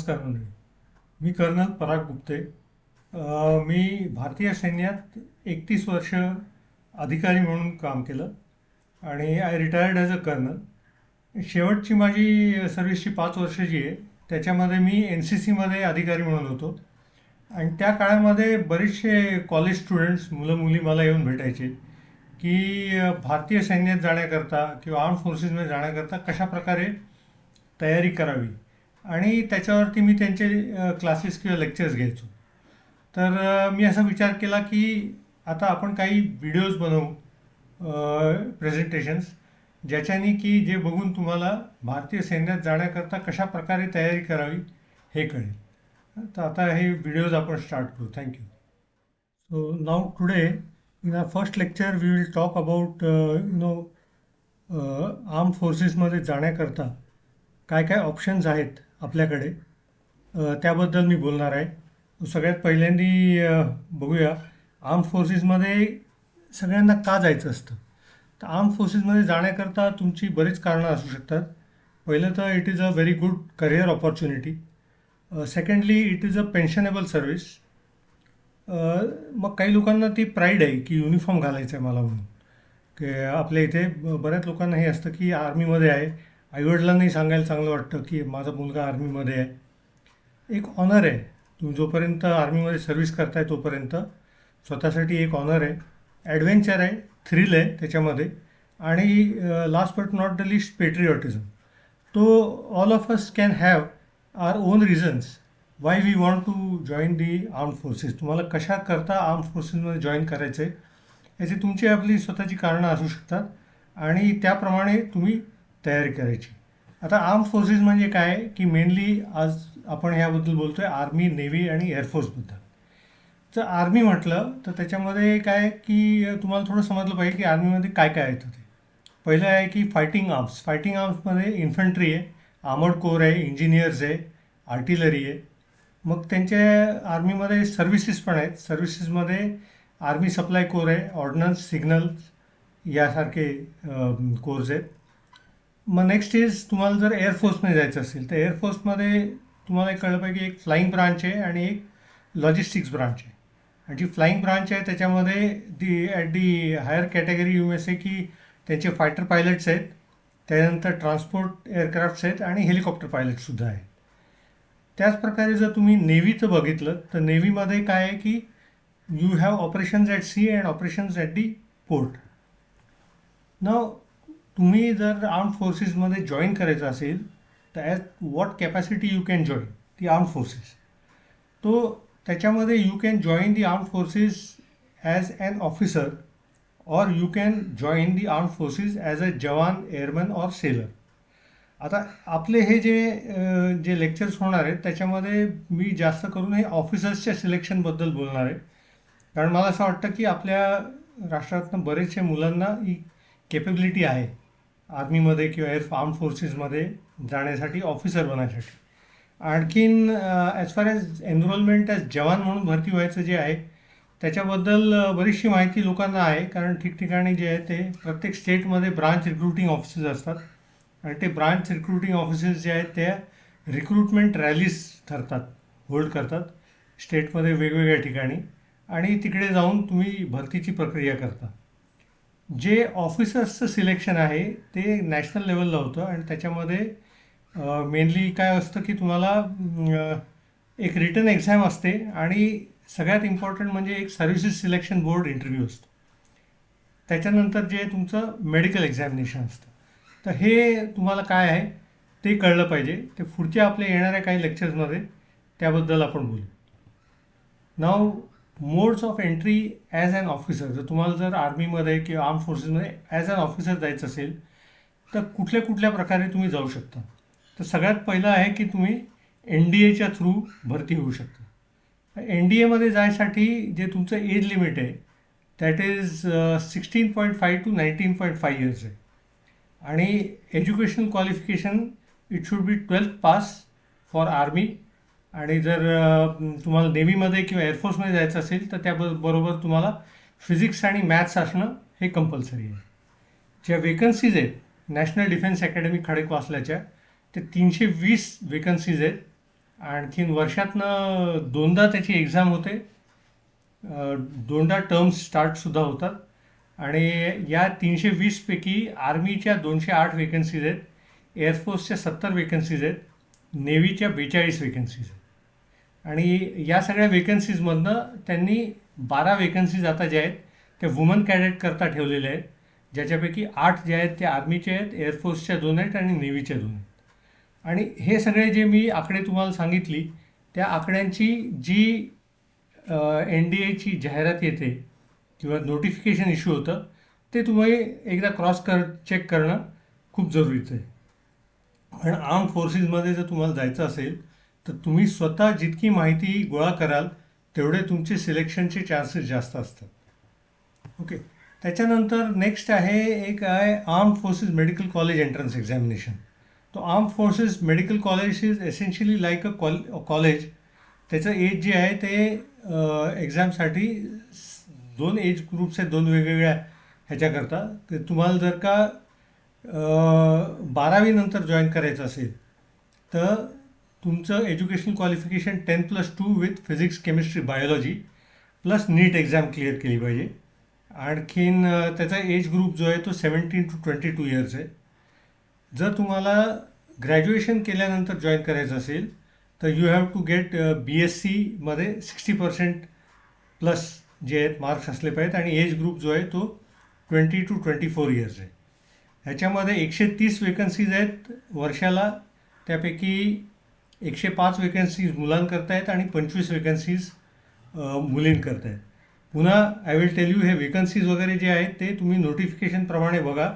नमस्कार मंडळी. मी कर्नल पराग गुप्ते. मी भारतीय सैन्यात 31 वर्ष अधिकारी म्हणून काम केलं आणि I retired as a colonel. शेवटची माझी सर्व्हिसची 5 वर्ष जी आहे त्याच्यामध्ये मी NCCमध्ये अधिकारी म्हणून होतो आणि त्या काळामध्ये बरेचसे कॉलेज स्टुडंट्स मुलं मुली मला येऊन भेटायचे की भारतीय सैन्यात जाण्याकरता किंवा आर्म फोर्सेसमध्ये जाण्याकरता कशा प्रकारे तयारी करावी आणि त्याच्यावरती मी त्यांचे क्लासेस किंवा लेक्चर्स घ्यायचो. तर मी असा विचार केला की आता आपण काही व्हिडिओज बनवू, प्रेझेंटेशन्स, ज्याच्याने की जे बघून तुम्हाला भारतीय सैन्यात जाण्याकरता कशा प्रकारे तयारी करावी हे कळेल. तर आता हे व्हिडिओज आपण स्टार्ट करू. Thank you. So now today in our first lecture we will talk about arm फोर्सेसमध्ये जाण्याकरता काय काय ऑप्शन्स आहेत आपल्याकडे, त्याबद्दल मी बोलणार आहे. सगळ्यात पहिल्यांदा बघूया आर्म फोर्सेसमध्ये सगळ्यांना का जायचं असतं. तर आर्म फोर्सेसमध्ये जाण्याकरता तुमची बरीच कारणं असू शकतात. पहिलं तर it is a very good career opportunity. Secondly it is a pensionable service. मग काही लोकांना ती प्राईड आहे की युनिफॉर्म घालायचं आहे मला म्हणून. की आपल्या इथे बऱ्याच लोकांना हे असतं की आर्मीमध्ये आहे, आईवडिलांनाही सांगायला चांगलं वाटतं की माझा मुलगा आर्मीमध्ये आहे. एक ऑनर आहे. तुम्ही जोपर्यंत आर्मीमध्ये सर्व्हिस करताय तोपर्यंत स्वतःसाठी एक ऑनर आहे, ॲडव्हेंचर आहे, थ्रिल आहे त्याच्यामध्ये, आणि last but not the list patriotism. To all of us can have our own reasons why we want to join the arm forces. तुम्हाला कशा करता आर्म फोर्सेसमध्ये जॉईन करायचं आहे याची तुमची आपली स्वतःची कारणं असू शकतात आणि त्याप्रमाणे तुम्ही तयारी करायची. आता आर्म फोर्सेस म्हणजे काय की मेनली आज आपण ह्याबद्दल बोलतो आहे आर्मी, नेव्ही आणि एअरफोर्सबद्दल. तर आर्मी म्हटलं तर त्याच्यामध्ये काय की तुम्हाला थोडं समजलं पाहिजे की आर्मीमध्ये काय काय येतं. ते पहिलं आहे की फायटिंग आर्म्स. फायटिंग आर्म्समध्ये इन्फंट्री आहे, आर्मर्ड कोर आहे, इंजिनियर्स आहे, आर्टिलरी आहे. मग त्यांच्या आर्मीमध्ये सर्व्हिसेस पण आहेत. सर्व्हिसेसमध्ये आर्मी सप्लाय कोर आहे, ऑर्डनन्स, सिग्नल्स यासारखे कोर्स आहेत. मग नेक्स्ट इज तुम्हाला जर एअरफोर्समध्ये जायचं असेल तर एअरफोर्समध्ये तुम्हाला एक कळलं पाहिजे की एक फ्लाईंग ब्रांच आहे आणि एक लॉजिस्टिक्स ब्रांच आहे. आणि जी फ्लाईंग ब्रांच आहे त्याच्यामध्ये at the higher category you may say की त्यांचे फायटर पायलट्स आहेत, त्यानंतर ट्रान्सपोर्ट एअरक्राफ्ट्स आहेत आणि हेलिकॉप्टर पायलटसुद्धा आहेत. त्याचप्रकारे जर तुम्ही नेव्हीचं बघितलं तर नेव्हीमध्ये काय आहे की you have operations at sea and operations at the port. Now तुम्ही जर आर्म फोर्सेसमध्ये जॉईन करायचं असेल तर as what capacity you can join the arm forces. त्याच्यामध्ये you can join the arm forces as an officer और you can join the arm forces as a jawan, airman और seller. आता आपले हे जे लेक्चर्स होणार आहेत त्याच्यामध्ये मी जास्त करून हे ऑफिसर्सच्या सिलेक्शनबद्दल बोलणार आहे. कारण मला असं वाटतं की आपल्या राष्ट्रातनं बरेचशा मुलांना ही केपेबिलिटी आहे आर्मीमध्ये किंवा आर्म फोर्सेसमध्ये जाण्यासाठी, ऑफिसर बनण्यासाठी. आणखीन as far as enrolment as जवान म्हणून भरती व्हायचं जे आहे त्याच्याबद्दल बरीचशी माहिती लोकांना आहे. कारण ठिकठिकाणी जे आहे ते प्रत्येक स्टेटमध्ये ब्रांच रिक्रुटिंग ऑफिसेस असतात आणि ते ब्रांच रिक्रुटिंग ऑफिसेस जे आहेत त्या रिक्रुटमेंट रॅलीज होल्ड करतात स्टेटमध्ये वेगवेगळ्या ठिकाणी आणि तिकडे जाऊन तुम्ही भरतीची प्रक्रिया करता. जे ऑफिसर्सचं सिलेक्शन आहे ते नॅशनल लेवलला होतं आणि त्याच्यामध्ये मेनली काय असतं की तुम्हाला एक रिटन एक्झाम असते आणि सगळ्यात इम्पॉर्टंट म्हणजे एक सर्व्हिसेस सिलेक्शन बोर्ड इंटरव्ह्यू असतो. त्याच्यानंतर जे तुमचं मेडिकल एक्झामिनेशन असतं. तर हे तुम्हाला काय आहे ते कळलं पाहिजे. ते पुढच्या आपल्या येणाऱ्या काही लेक्चर्समध्ये त्याबद्दल आपण बोलू. Now modes of entry as an officer. जर आर्मीमध्ये किंवा आर्म फोर्सेसमध्ये ॲज ॲन ऑफिसर जायचं असेल तर कुठल्या कुठल्या प्रकारे तुम्ही जाऊ शकता. तर सगळ्यात पहिलं आहे की तुम्ही NDAच्या थ्रू भरती होऊ शकता. NDAमध्ये जायसाठी जे तुमचं एज लिमिट आहे दॅट इज 16.5 to 19.5 इयर्स आहे आणि educational qualification it should be 12th pass for army. आणि जर तुम्हाला नेव्हीमध्ये किंवा एअरफोर्समध्ये जायचं असेल तर त्याबरोबर तुम्हाला फिजिक्स आणि मॅथ्स असणं हे कंपल्सरी आहे. ज्या वेकन्सीज आहेत नॅशनल डिफेन्स अकॅडमी खडकवासल्याच्या ते 320 वेकन्सीज आहेत आणखीन वर्षातनं दोनदा त्याची एक्झाम होते, दोनदा टर्म्स स्टार्टसुद्धा होतात. आणि या 320 पैकी आर्मीच्या 208 वेकन्सीज आहेत, एअरफोर्सच्या 70 वेकन्सीज आहेत, नेव्हीच्या 42 वेकन्सीज आहेत. आणि या सगळ्या वेकन्सीजमधनं त्यांनी 12 वेकन्सीज आता ज्या आहेत त्या वुमन कॅडेट करता ठेवलेल्या आहेत, ज्याच्यापैकी 8 जे आहेत ते आर्मीचे आहेत, एअरफोर्सच्या 2 आहेत आणि नेव्हीच्या 2 आहेत. आणि हे सगळे जे मी आकडे तुम्हाला सांगितली त्या आकड्यांची जी NDAची जाहिरात येते किंवा नोटिफिकेशन इश्यू होतं ते तुम्ही एकदा चेक करणं खूप जरुरीचं आहे. कारण आर्म फोर्सेसमध्ये जर तुम्हाला जायचं असेल तर तुम्ही स्वतः जितकी माहिती गोळा कराल तेवढे तुमचे सिलेक्शनचे चान्सेस जास्त असतात. ओके. त्याच्यानंतर नेक्स्ट आहे एक आहे arm forces medical college entrance examination. तो arm forces medical college is essentially like college. त्याचं एज जे आहे ते एक्झामसाठी 2 एज ग्रुप्स आहेत, 2 वेगवेगळ्या ह्याच्याकरता. ते तुम्हाला जर का 12वी नंतर जॉईन करायचं असेल तर तुमचं educational qualification 10+2 with physics chemistry biology plus NEET exam clear केली पाहिजे. आणखीन त्याचा एज ग्रुप जो आहे तो 17 to 22 इयर्स आहे. जर तुम्हाला ग्रॅज्युएशन केल्यानंतर जॉईन करायचं असेल तर you have to get BSc मध्ये 60% प्लस जे आहेत मार्क्स असले पाहिजेत. आणि एज ग्रुप जो आहे तो 20 to 24 इयर्स आहे. ह्याच्यामध्ये 130 वेकन्सीज आहेत वर्षाला, त्यापैकी 105 वेकन्सीज मुलांकरता आहेत आणि 25 वेकन्सीज मुलींकरता आहेत. पुन्हा आय विल टेल यू हे वेकन्सीज वगैरे जे आहेत ते तुम्ही नोटिफिकेशनप्रमाणे बघा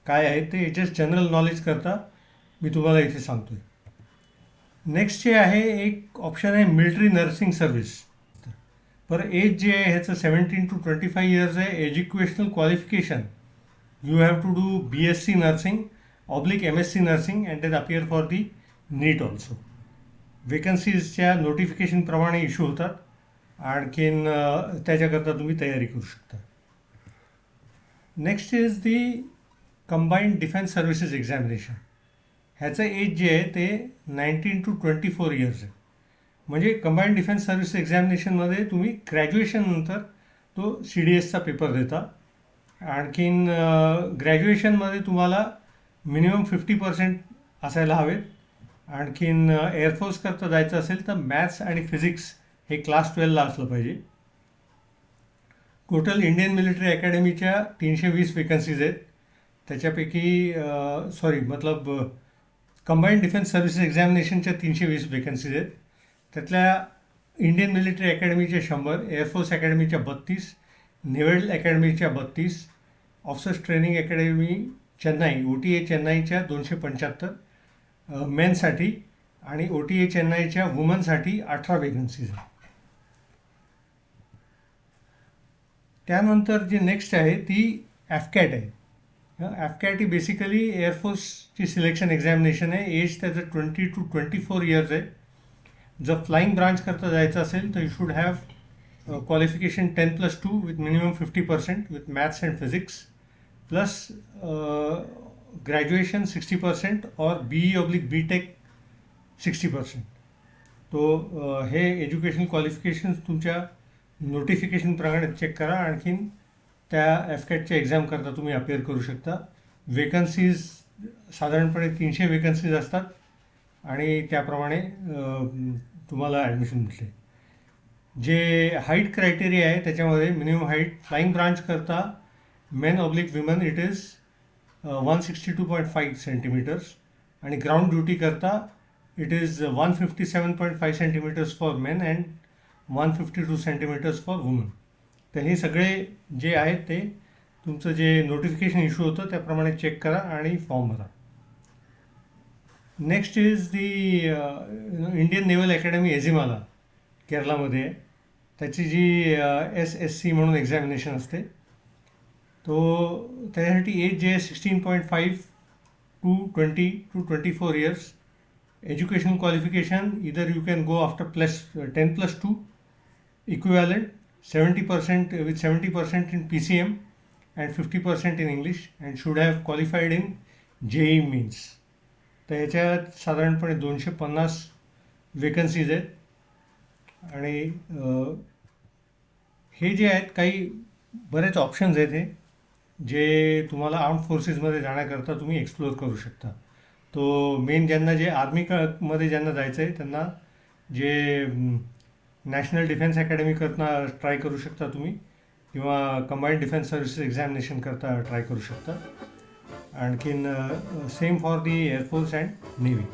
काय आहेत ते. जस्ट जनरल नॉलेज करता मी तुम्हाला इथे सांगतोय. नेक्स्ट जे आहे एक ऑप्शन आहे मिलिटरी नर्सिंग सर्व्हिस. पर एज जे आहे ह्याचं 17 to 25 इयर्स आहे. Educational qualification you have to do BSc nursing /MSc nursing and then appear for the NEET also. वेकन्सीजच्या नोटिफिकेशनप्रमाणे इश्यू होतात. आणखीन त्याच्याकरता तुम्ही तयारी करू शकता. Next is the combined defence services examination. ह्याचं एज जे आहे ते 19 to 24 इयर्स आहे. म्हणजे कंबाईंड डिफेन्स सर्व्हिस एक्झामिनेशनमध्ये तुम्ही ग्रॅज्युएशननंतर तो CDSचा पेपर देता. आणखीन ग्रॅज्युएशनमध्ये तुम्हाला मिनिमम 50% असायला हवेत. आणखीन एअरफोर्सकरता जायचं असेल तर मॅथ्स आणि फिजिक्स हे क्लास 12ला असलं पाहिजे. टोटल इंडियन मिलिटरी अकॅडमीच्या 320 वेकन्सीज आहेत. त्याच्यापैकी कंबाईंड डिफेन्स सर्व्हिसेस एक्झामिनेशनच्या 320 वेकन्सीज आहेत. त्यातल्या इंडियन मिलिटरी अकॅडमीच्या 100, एअरफोर्स अकॅडमीच्या 32, नेव्हल अकॅडमीच्या 32, officers training academy Chennai OTA चेन्नईच्या 275 मेनसाठी आणि OTA चेन्नईच्या वुमनसाठी 18 वेकन्सीज आहेत. त्यानंतर जी नेक्स्ट आहे ती AFCAT आहे. AFCAT ही बेसिकली एअरफोर्सची सिलेक्शन एक्झामिनेशन आहे. एज त्याचं 20 to 24 इयर्स आहे. जर फ्लाईंग ब्रांच करता जायचं असेल तर you should have qualification 10+2 with minimum 50% with maths and physics plus graduation 60% और BE/BTech 60%. तो हे एज्युकेशनल क्वालिफिकेशन्स तुमच्या नोटिफिकेशनप्रमाणे चेक करा. आणखीन त्या AFCATच्या एक्झामकरता तुम्ही अपिअर करू शकता. वेकन्सीज साधारणपणे 300 वेकन्सीज असतात आणि त्याप्रमाणे तुम्हाला ॲडमिशन भेटते. जे हाईट क्रायटेरिया आहे त्याच्यामध्ये मिनिमम हाईट फ्लाईंग ब्रांच करता men/women इट इज 162.5 सेंटीमीटर्स आणि ग्राउंड ड्युटी करता it is 157.5 centimetres for men and 152 centimetres for woman. तर हे सगळे जे आहेत ते तुमचं जे नोटिफिकेशन इश्यू होतं त्याप्रमाणे चेक करा आणि फॉर्म भरा. Next is the Indian naval academy Ezhimala केरलामध्ये आहे. त्याची जी SSC म्हणून एक्झामिनेशन असते तो त्याच्यासाठी एज जे आहे 16.5 to 20 to 24 years. Educational qualification either you can go after 10+2 equivalent 70% with 70% in PCM and 50% in English and should have qualified in JEE means. तर ह्याच्यात साधारणपणे 250 वेकन्सीज आहेत आणि हे जे आहेत काही बरेच ऑप्शन्स आहेत हे जे तुम्हाला आर्म्ड फोर्सेसमध्ये जाण्याकरता तुम्ही एक्सप्लोअर करू शकता. तो मेन ज्यांना जे मध्ये ज्यांना जायचं आहे त्यांना जे नॅशनल डिफेन्स अकॅडमीकरता ट्राय करू शकता तुम्ही किंवा कंबाईंड डिफेन्स सर्व्हिसेस एक्झामिनेशन करता ट्राय करू शकता. आणखीन same for the air force and navy.